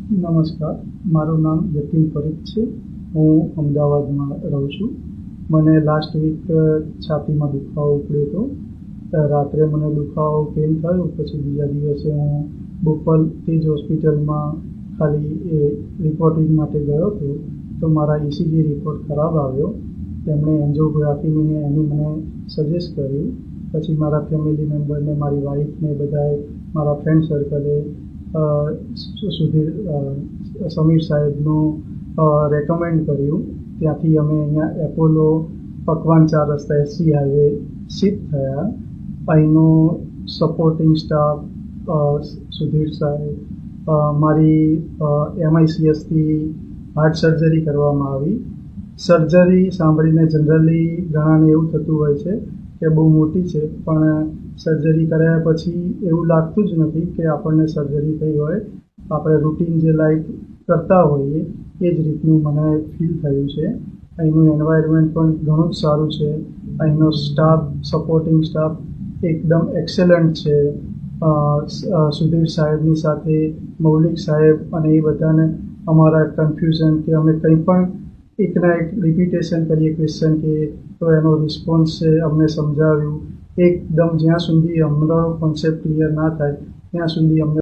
નમસ્કાર, મારું નામ યતીન ફરીદ છે. હું અમદાવાદમાં રહું છું. મને લાસ્ટ વીક છાતીમાં દુખાવો ઉપડ્યો હતો. રાત્રે મને દુખાવો ફીલ થયો, પછી બીજા દિવસે હું બોપલ તેજ હોસ્પિટલમાં ખાલી રિપોર્ટિંગ માટે ગયો હતો. તો મારા ECG રિપોર્ટ ખરાબ આવ્યો. તેમણે એન્જિયોગ્રાફીની એની મને સજેસ્ટ કર્યું. પછી મારા ફેમિલી મેમ્બરને, મારી વાઈફને, બધાએ, મારા ફ્રેન્ડ સર્કલે સમીર સાહેબનું રેકમેન્ડ કર્યું. ત્યાંથી અમે અહીંયા એપોલો પકવાન 4 રસ્તા SC હાઈવે શિફ્ટ થયા. અહીંનો સપોર્ટિંગ સ્ટાફ, સુધીર સાહેબ, મારી MICSથી હાર્ટ સર્જરી કરવામાં આવી. સર્જરી સાંભળીને જનરલી ઘણાને એવું થતું હોય છે કે બહુ મોટી છે, પણ સર્જરી કરાયા પછી એવું લાગતું જ નથી કે આપણને સર્જરી થઈ હોય. આપણે રૂટીન જે લાઈફ કરતા હોઈએ એ જ રીતનું મને ફીલ થયું છે. અહીંનું એન્વાયરમેન્ટ પણ ઘણું જ સારું છે. અહીંનો સ્ટાફ, સપોર્ટિંગ સ્ટાફ એકદમ એક્સેલન્ટ છે. સુધીર સાહેબની સાથે મૌલિક સાહેબ અને એ બધાને અમારા કન્ફ્યુઝન કે અમે કંઈ પણ એકના એક રિપીટેશન કરીએ ક્વેશ્ચન કે તો એનો રિસ્પોન્સ છે અમને સમજાવ્યું. એકદમ જ્યાં સુધી અમારો કોન્સેપ્ટ ક્લિયર ના થાય ત્યાં સુધી અમને